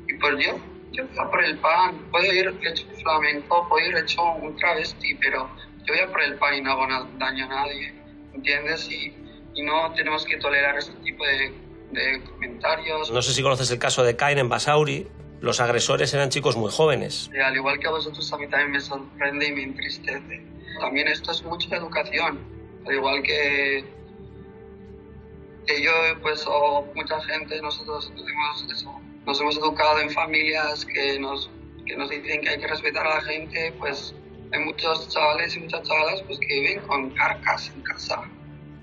y por yo voy a por el pan. Puedo ir hecho un flamenco, puedo ir hecho un travesti, pero yo voy a por el pan y no hago daño a nadie, ¿entiendes? Y no tenemos que tolerar este tipo de comentarios. No sé si conoces el caso de Cain en Basauri. Los agresores eran chicos muy jóvenes. Al igual que a vosotros, a mí también me sorprende y me entristece. También esto es mucha educación. Al igual que yo, pues, o mucha gente, nosotros nos hemos educado en familias que nos dicen que hay que respetar a la gente, pues hay muchos chavales y muchas chavalas pues, que viven con carcas en casa,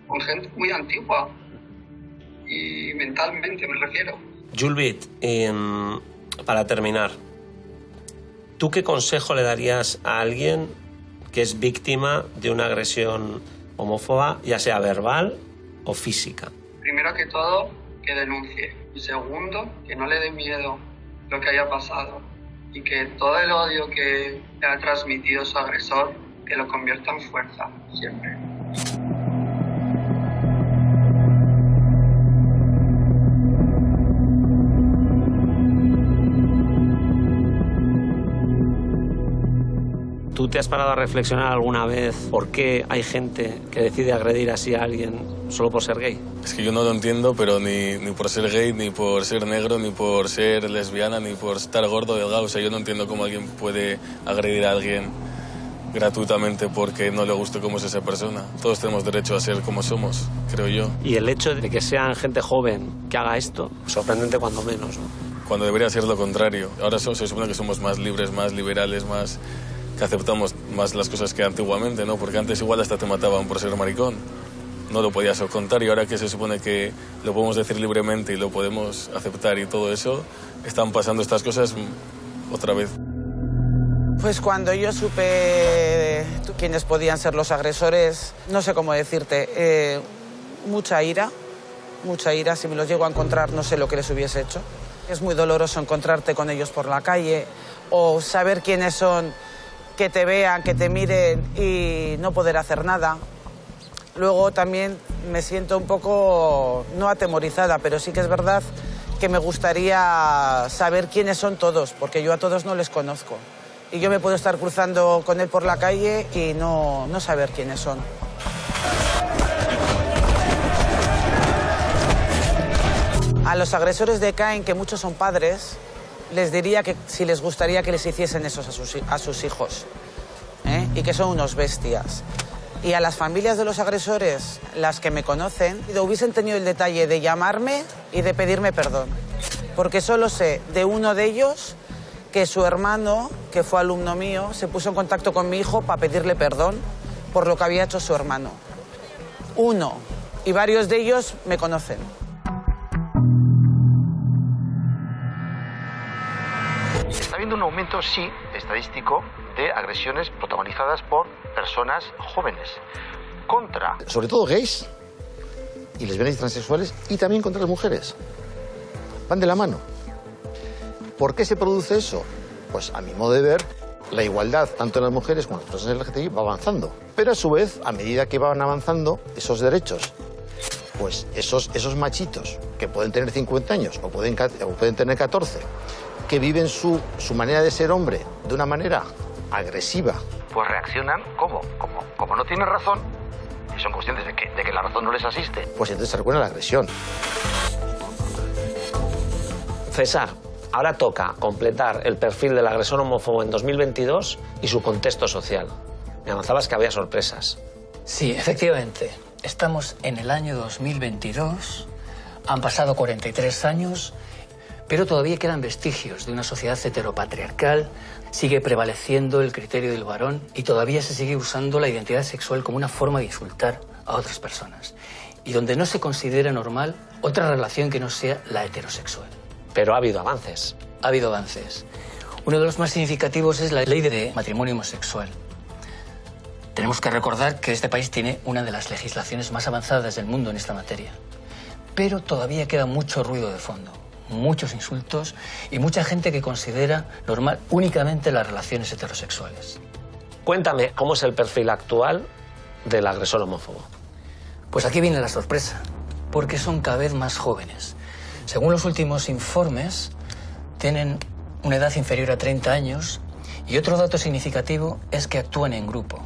con gente muy antigua, y mentalmente me refiero. Julbit, para terminar, ¿tú qué consejo le darías a alguien que es víctima de una agresión homófoba, ya sea verbal o física? Primero que todo, que denuncie. Y segundo, que no le dé miedo lo que haya pasado. Y que todo el odio que le ha transmitido su agresor, que lo convierta en fuerza, siempre. ¿Tú te has parado a reflexionar alguna vez por qué hay gente que decide agredir así a alguien solo por ser gay? Es que yo no lo entiendo, pero ni por ser gay, ni por ser negro, ni por ser lesbiana, ni por estar gordo o delgado. O sea, yo no entiendo cómo alguien puede agredir a alguien gratuitamente porque no le guste cómo es esa persona. Todos tenemos derecho a ser como somos, creo yo. Y el hecho de que sean gente joven que haga esto, sorprendente cuando menos, ¿no? Cuando debería ser lo contrario. Ahora se supone que somos más libres, más liberales, más... que aceptamos más las cosas que antiguamente, ¿no? Porque antes igual hasta te mataban por ser maricón. No lo podías contar, y ahora que se supone que lo podemos decir libremente y lo podemos aceptar y todo eso, están pasando estas cosas otra vez. Pues cuando yo supe quiénes podían ser los agresores, no sé cómo decirte, mucha ira, si me los llego a encontrar no sé lo que les hubiese hecho. Es muy doloroso encontrarte con ellos por la calle o saber quiénes son, que te vean, que te miren y no poder hacer nada. Luego también me siento un poco, no atemorizada, pero sí que es verdad que me gustaría saber quiénes son todos, porque yo a todos no les conozco. Y yo me puedo estar cruzando con él por la calle y no saber quiénes son. A los agresores de Cain, que muchos son padres, les diría que si les gustaría que les hiciesen eso a sus hijos. y que son unos bestias. Y a las familias de los agresores, las que me conocen, hubiesen tenido el detalle de llamarme y de pedirme perdón. Porque solo sé de uno de ellos que su hermano, que fue alumno mío, se puso en contacto con mi hijo para pedirle perdón por lo que había hecho su hermano. Uno. Y varios de ellos me conocen. Está habiendo un aumento, sí, estadístico de agresiones protagonizadas por personas jóvenes. Contra, sobre todo, gays y lesbianas y transexuales, y también contra las mujeres. Van de la mano. ¿Por qué se produce eso? Pues, a mi modo de ver, la igualdad, tanto en las mujeres como en las personas LGTBI, va avanzando. Pero, a su vez, a medida que van avanzando esos derechos, pues esos machitos, que pueden tener 50 años o pueden tener 14, que viven su manera de ser hombre de una manera agresiva, pues reaccionan como no tienen razón y son conscientes de que la razón no les asiste, pues entonces se recurre a la agresión. César, ahora toca completar el perfil del agresor homófobo en 2022 y su contexto social. Me avanzabas que había sorpresas. Sí, efectivamente. Estamos en el año 2022, han pasado 43 años, pero todavía quedan vestigios de una sociedad heteropatriarcal, sigue prevaleciendo el criterio del varón y todavía se sigue usando la identidad sexual como una forma de insultar a otras personas. Y donde no se considera normal otra relación que no sea la heterosexual. Pero ha habido avances. Ha habido avances. Uno de los más significativos es la ley de matrimonio homosexual. Tenemos que recordar que este país tiene una de las legislaciones más avanzadas del mundo en esta materia. Pero todavía queda mucho ruido de fondo, muchos insultos y mucha gente que considera normal únicamente las relaciones heterosexuales. Cuéntame, ¿cómo es el perfil actual del agresor homófobo? Pues aquí viene la sorpresa, porque son cada vez más jóvenes. Según los últimos informes, tienen una edad inferior a 30 años y otro dato significativo es que actúan en grupo,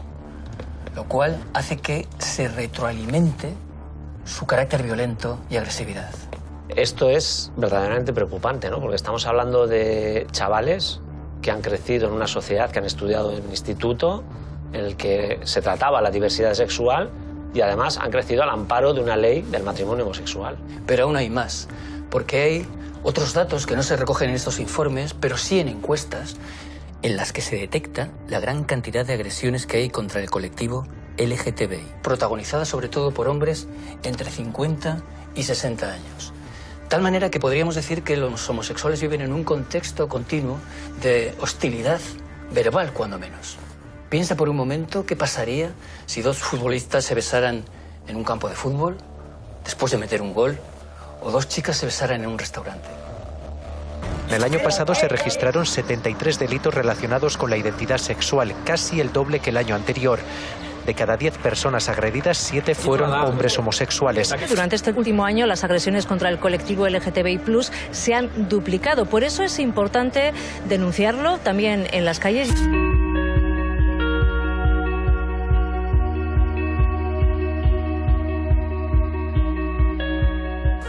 lo cual hace que se retroalimente su carácter violento y agresividad. Esto es verdaderamente preocupante, ¿no? Porque estamos hablando de chavales que han crecido en una sociedad, que han estudiado en un instituto en el que se trataba la diversidad sexual y además han crecido al amparo de una ley del matrimonio homosexual. Pero aún hay más, porque hay otros datos que no se recogen en estos informes, pero sí en encuestas en las que se detecta la gran cantidad de agresiones que hay contra el colectivo LGTBI, protagonizadas sobre todo por hombres entre 50 y 60 años. Tal manera que podríamos decir que los homosexuales viven en un contexto continuo de hostilidad verbal, cuando menos. Piensa por un momento qué pasaría si dos futbolistas se besaran en un campo de fútbol después de meter un gol, o dos chicas se besaran en un restaurante. En el año pasado se registraron 73 delitos relacionados con la identidad sexual, casi el doble que el año anterior. De cada 10 personas agredidas, 7 fueron hombres homosexuales. Durante este último año, las agresiones contra el colectivo LGTBI+ se han duplicado. Por eso es importante denunciarlo también en las calles.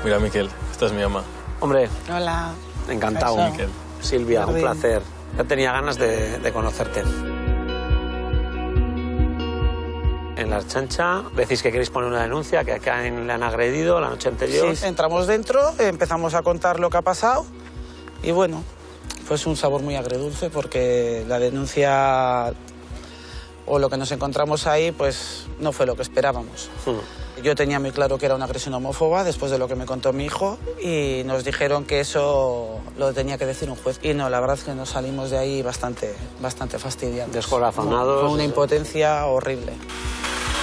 Mira, Miquel, esta es mi ama. Hombre, hola. Encantado. Miquel. Silvia, un placer. Ya tenía ganas de conocerte. En la Archancha decís que queréis poner una denuncia, que acá le han agredido la noche anterior. Sí, entramos dentro, empezamos a contar lo que ha pasado y bueno, pues un sabor muy agridulce porque la denuncia o lo que nos encontramos ahí pues no fue lo que esperábamos. Yo tenía muy claro que era una agresión homófoba después de lo que me contó mi hijo y nos dijeron que eso lo tenía que decir un juez. Y no, la verdad es que nos salimos de ahí bastante fastidiados. Descorazonados. Fue una impotencia horrible.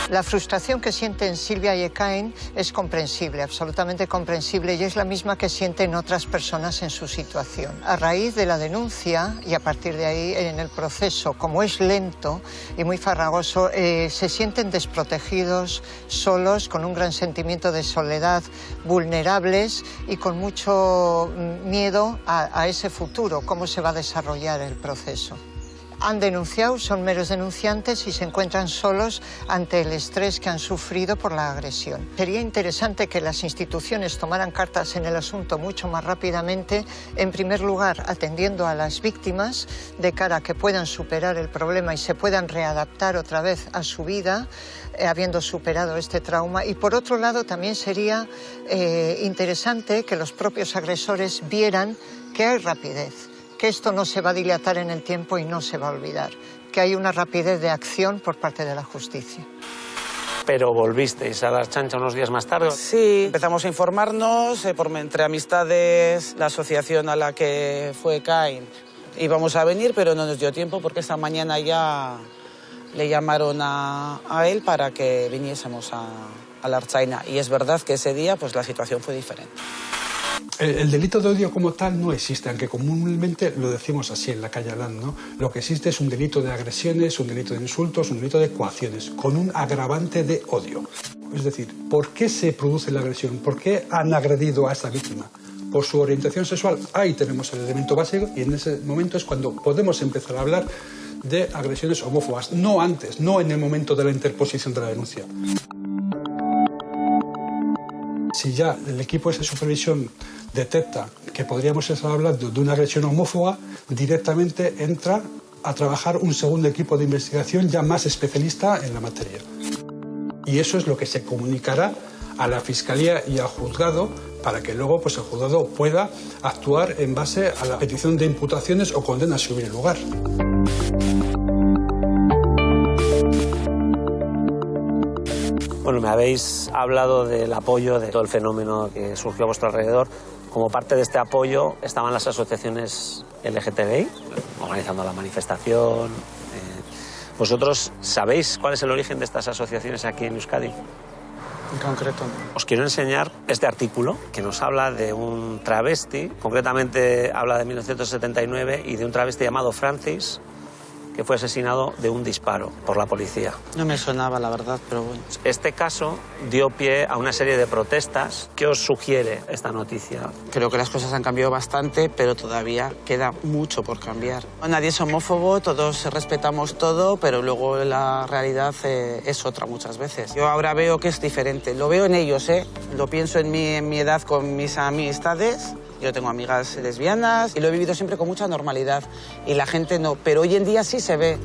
La frustración que sienten Silvia y Ekain es comprensible, absolutamente comprensible, y es la misma que sienten otras personas en su situación. A raíz de la denuncia y a partir de ahí en el proceso, como es lento y muy farragoso, se sienten desprotegidos, solos, con un gran sentimiento de soledad, vulnerables y con mucho miedo a ese futuro, cómo se va a desarrollar el proceso. han denunciado, son meros denunciantes y se encuentran solos ante el estrés que han sufrido por la agresión. Sería interesante que las instituciones tomaran cartas en el asunto mucho más rápidamente, en primer lugar atendiendo a las víctimas de cara a que puedan superar el problema y se puedan readaptar otra vez a su vida, habiendo superado este trauma. Y por otro lado también sería interesante que los propios agresores vieran que hay rapidez, que esto no se va a dilatar en el tiempo y no se va a olvidar, que hay una rapidez de acción por parte de la justicia. Pero volvisteis a la Archancha unos días más tarde. Sí, empezamos a informarnos, entre amistades, la asociación a la que fue Cain íbamos a venir, pero no nos dio tiempo porque esta mañana ya le llamaron a él para que viniésemos a la Archaina. Y es verdad que ese día pues la situación fue diferente. El delito de odio como tal no existe, aunque comúnmente lo decimos así en la calle hablando, ¿no? Lo que existe es un delito de agresiones, un delito de insultos, un delito de coacciones, con un agravante de odio. Es decir, ¿por qué se produce la agresión? ¿Por qué han agredido a esta víctima? Por su orientación sexual. Ahí tenemos el elemento básico y en ese momento es cuando podemos empezar a hablar de agresiones homófobas. No antes, no en el momento de la interposición de la denuncia. Si ya el equipo de supervisión detecta que podríamos estar hablando de una agresión homófoba, directamente entra a trabajar un segundo equipo de investigación ya más especialista en la materia. Y eso es lo que se comunicará a la Fiscalía y al juzgado para que luego pues, el juzgado pueda actuar en base a la petición de imputaciones o condenas si hubiera lugar. Bueno, me habéis hablado del apoyo de todo el fenómeno que surgió a vuestro alrededor. Como parte de este apoyo estaban las asociaciones LGTBI, organizando la manifestación. ¿Vosotros sabéis cuál es el origen de estas asociaciones aquí en Euskadi? En concreto. Os quiero enseñar este artículo que nos habla de un travesti, concretamente habla de 1979 y de un travesti llamado Francis, que fue asesinado de un disparo por la policía. No me sonaba, la verdad, pero bueno. Este caso dio pie a una serie de protestas. ¿Qué os sugiere esta noticia? Creo que las cosas han cambiado bastante, pero todavía queda mucho por cambiar. Nadie es homófobo, todos respetamos todo, pero luego la realidad es otra muchas veces. Yo ahora veo que es diferente. Lo veo en ellos, Lo pienso en mi edad con mis amistades. Yo tengo amigas lesbianas y lo he vivido siempre con mucha normalidad. Y la gente no, pero hoy en día sí se ve.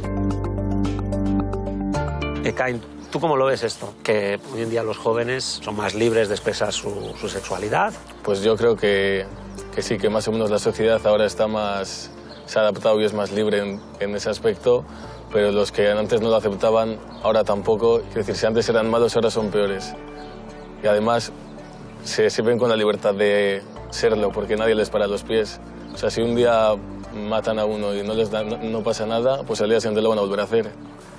Cain, ¿tú cómo lo ves esto? Que hoy en día los jóvenes son más libres de expresar su sexualidad. Pues yo creo que sí, que más o menos la sociedad ahora está más... se ha adaptado y es más libre en ese aspecto, pero los que antes no lo aceptaban, ahora tampoco. Quiero decir, si antes eran malos, ahora son peores. Y además se ven con la libertad de serlo, porque nadie les para los pies. O sea, si un día matan a uno y no pasa nada, pues al día siguiente lo van a volver a hacer.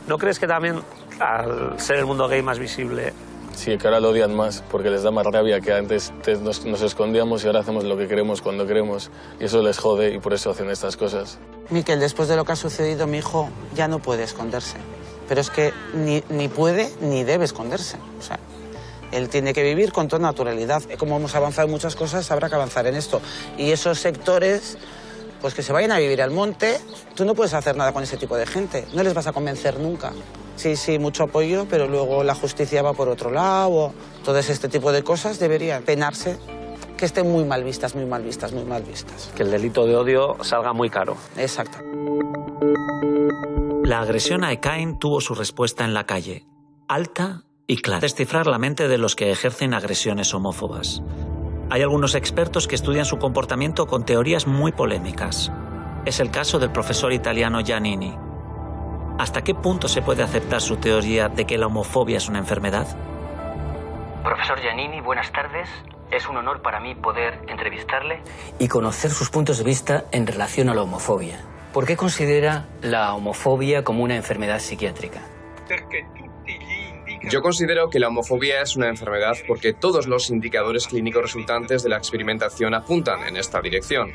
¿No crees que también, al ser el mundo gay más visible... Sí, que ahora lo odian más, porque les da más rabia, que antes nos escondíamos y ahora hacemos lo que queremos cuando queremos. Y eso les jode y por eso hacen estas cosas. Miquel, después de lo que ha sucedido, mi hijo ya no puede esconderse. Pero es que ni puede ni debe esconderse. O sea, él tiene que vivir con toda naturalidad. Como hemos avanzado en muchas cosas, habrá que avanzar en esto. Y esos sectores, pues que se vayan a vivir al monte, tú no puedes hacer nada con ese tipo de gente. No les vas a convencer nunca. Sí, mucho apoyo, pero luego la justicia va por otro lado. Todo este tipo de cosas deberían penarse, que estén muy mal vistas, muy mal vistas, muy mal vistas. Que el delito de odio salga muy caro. Exacto. La agresión a Ekain tuvo su respuesta en la calle, alta y clara. Descifrar la mente de los que ejercen agresiones homófobas. Hay algunos expertos que estudian su comportamiento con teorías muy polémicas. Es el caso del profesor italiano Giannini. ¿Hasta qué punto se puede aceptar su teoría de que la homofobia es una enfermedad? Profesor Giannini, buenas tardes. Es un honor para mí poder entrevistarle y conocer sus puntos de vista en relación a la homofobia. ¿Por qué considera la homofobia como una enfermedad psiquiátrica? Yo considero que la homofobia es una enfermedad porque todos los indicadores clínicos resultantes de la experimentación apuntan en esta dirección.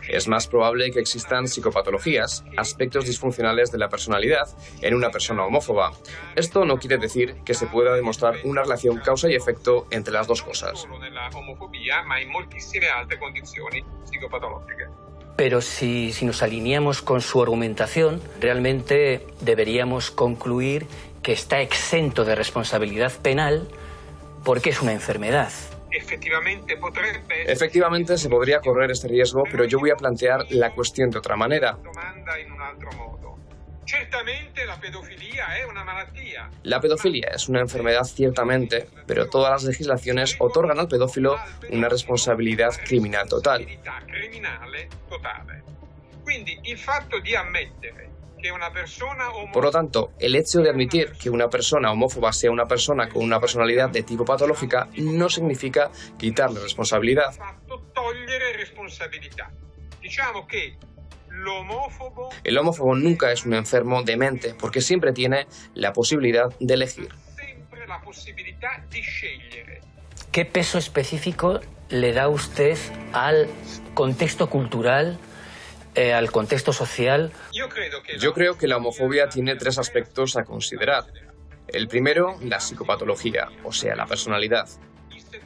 Es más probable que existan psicopatologías, aspectos disfuncionales de la personalidad, en una persona homófoba. Esto no quiere decir que se pueda demostrar una relación causa y efecto entre las dos cosas. Pero si nos alineamos con su argumentación, realmente deberíamos concluir que está exento de responsabilidad penal porque es una enfermedad. Efectivamente se podría correr este riesgo, pero yo voy a plantear la cuestión de otra manera. La pedofilia es una enfermedad ciertamente, pero todas las legislaciones otorgan al pedófilo una responsabilidad criminal total. Por lo tanto, el hecho de admitir que una persona homófoba sea una persona con una personalidad de tipo patológica no significa quitarle responsabilidad. El homófobo nunca es un enfermo de mente porque siempre tiene la posibilidad de elegir. ¿Qué peso específico le da usted al contexto cultural, al contexto social? Yo creo que la homofobia tiene tres aspectos a considerar. El primero, la psicopatología, o sea, la personalidad.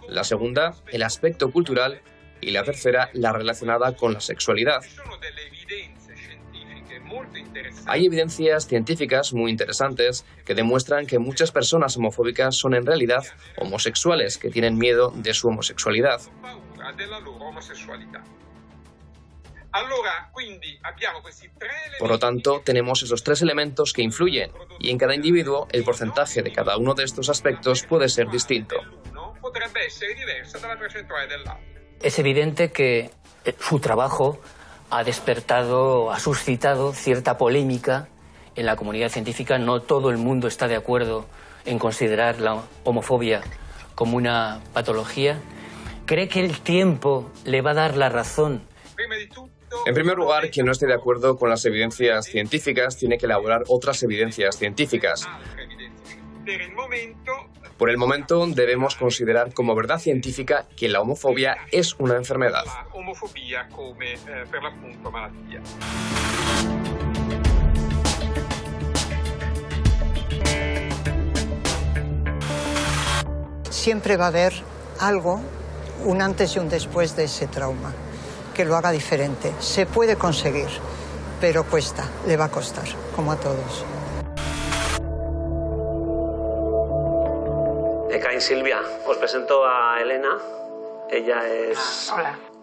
La segunda, el aspecto cultural. Y la tercera, la relacionada con la sexualidad. Hay evidencias científicas muy interesantes que demuestran que muchas personas homofóbicas son en realidad homosexuales que tienen miedo de su homosexualidad. Por lo tanto, tenemos esos tres elementos que influyen y en cada individuo el porcentaje de cada uno de estos aspectos puede ser distinto. Es evidente que su trabajo ha suscitado cierta polémica en la comunidad científica. No todo el mundo está de acuerdo en considerar la homofobia como una patología. ¿Cree que el tiempo le va a dar la razón? En primer lugar, quien no esté de acuerdo con las evidencias científicas tiene que elaborar otras evidencias científicas. Por el momento, debemos considerar como verdad científica que la homofobia es una enfermedad. Siempre va a haber algo, un antes y un después de ese trauma, que lo haga diferente. Se puede conseguir, pero cuesta, le va a costar, como a todos. Ekain, Silvia, os presento a Elena. Ella es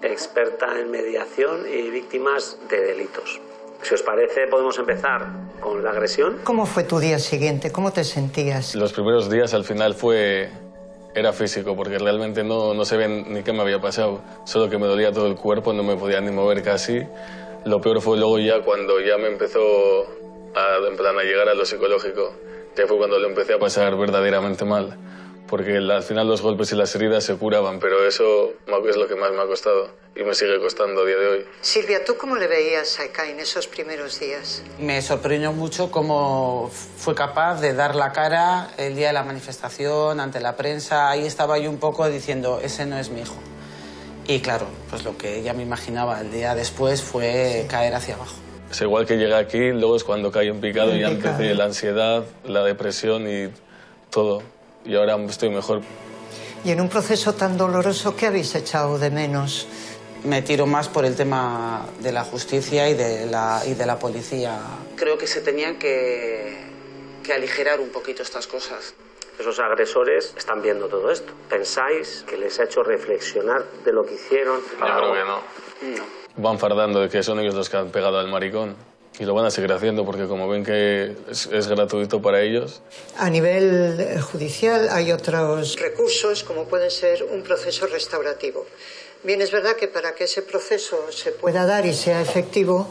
experta en mediación y víctimas de delitos. Si os parece, podemos empezar con la agresión. ¿Cómo fue tu día siguiente? ¿Cómo te sentías? Los primeros días al final era físico, porque realmente no se ven ni qué me había pasado. Solo que me dolía todo el cuerpo, no me podía ni mover casi. Lo peor fue luego ya cuando ya me empezó a llegar a lo psicológico, que fue cuando lo empecé a pasar verdaderamente mal. Porque al final los golpes y las heridas se curaban, pero eso es lo que más me ha costado y me sigue costando a día de hoy. Silvia, ¿tú cómo le veías a Ekain esos primeros días? Me sorprendió mucho cómo fue capaz de dar la cara el día de la manifestación ante la prensa. Ahí estaba yo un poco diciendo, ese no es mi hijo. Y claro, pues lo que ella me imaginaba el día después fue caer hacia abajo. Es igual que llegué aquí, luego es cuando caí en picado y ya empecé la ansiedad, la depresión y todo. Y ahora estoy mejor. Y en un proceso tan doloroso, ¿qué habéis echado de menos? Me tiro más por el tema de la justicia y de la policía. Creo que se tenían que aligerar un poquito estas cosas. Esos agresores están viendo todo esto. ¿Pensáis que les ha hecho reflexionar de lo que hicieron? Yo creo que no. Van fardando de que son ellos los que han pegado al maricón. Y lo van a seguir haciendo porque como ven que es gratuito para ellos. A nivel judicial hay otros recursos como pueden ser un proceso restaurativo. Bien, es verdad que para que ese proceso se pueda dar y sea efectivo,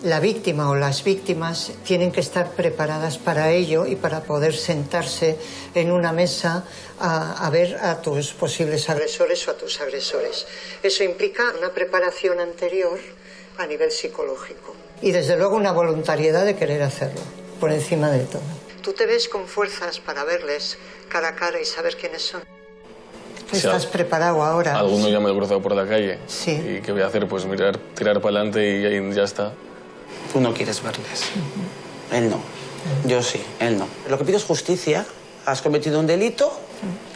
la víctima o las víctimas tienen que estar preparadas para ello y para poder sentarse en una mesa a ver a tus posibles agresores o a tus agresores. Eso implica una preparación anterior a nivel psicológico. Y desde luego una voluntariedad de querer hacerlo, por encima de todo. ¿Tú te ves con fuerzas para verles cara a cara y saber quiénes son? Estás preparado ahora. Alguno ya me lo he cruzado por la calle. Sí. ¿Y qué voy a hacer? Pues mirar, tirar para adelante y ahí ya está. Tú no quieres verles. Él no. Yo sí, él no. Lo que pido es justicia. Has cometido un delito,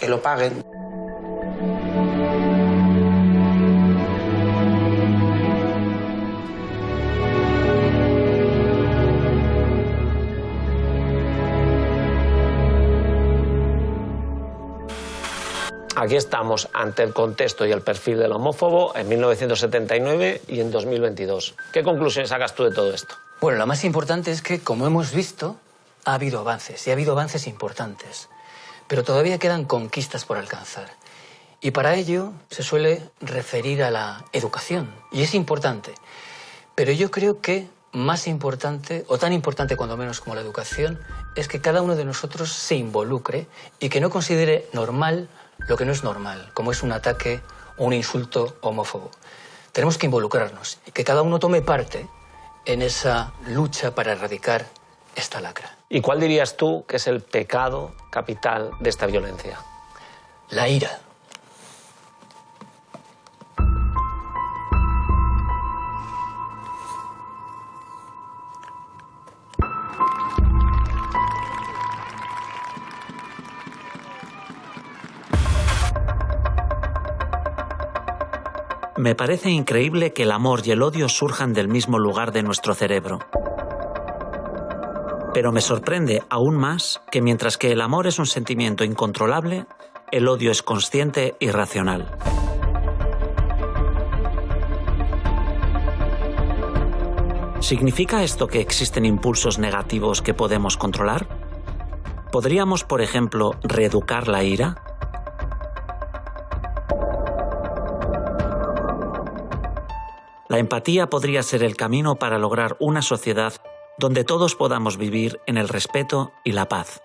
que lo paguen. Aquí estamos ante el contexto y el perfil del homófobo en 1979 y en 2022. ¿Qué conclusiones sacas tú de todo esto? Bueno, lo más importante es que, como hemos visto, ha habido avances, y ha habido avances importantes. Pero todavía quedan conquistas por alcanzar. Y para ello se suele referir a la educación. Y es importante. Pero yo creo que más importante, o tan importante cuando menos como la educación, es que cada uno de nosotros se involucre y que no considere normal lo que no es normal, como es un ataque o un insulto homófobo. Tenemos que involucrarnos y que cada uno tome parte en esa lucha para erradicar esta lacra. ¿Y cuál dirías tú que es el pecado capital de esta violencia? La ira. Me parece increíble que el amor y el odio surjan del mismo lugar de nuestro cerebro. Pero me sorprende aún más que mientras que el amor es un sentimiento incontrolable, el odio es consciente y racional. ¿Significa esto que existen impulsos negativos que podemos controlar? ¿Podríamos, por ejemplo, reeducar la ira? La empatía podría ser el camino para lograr una sociedad donde todos podamos vivir en el respeto y la paz.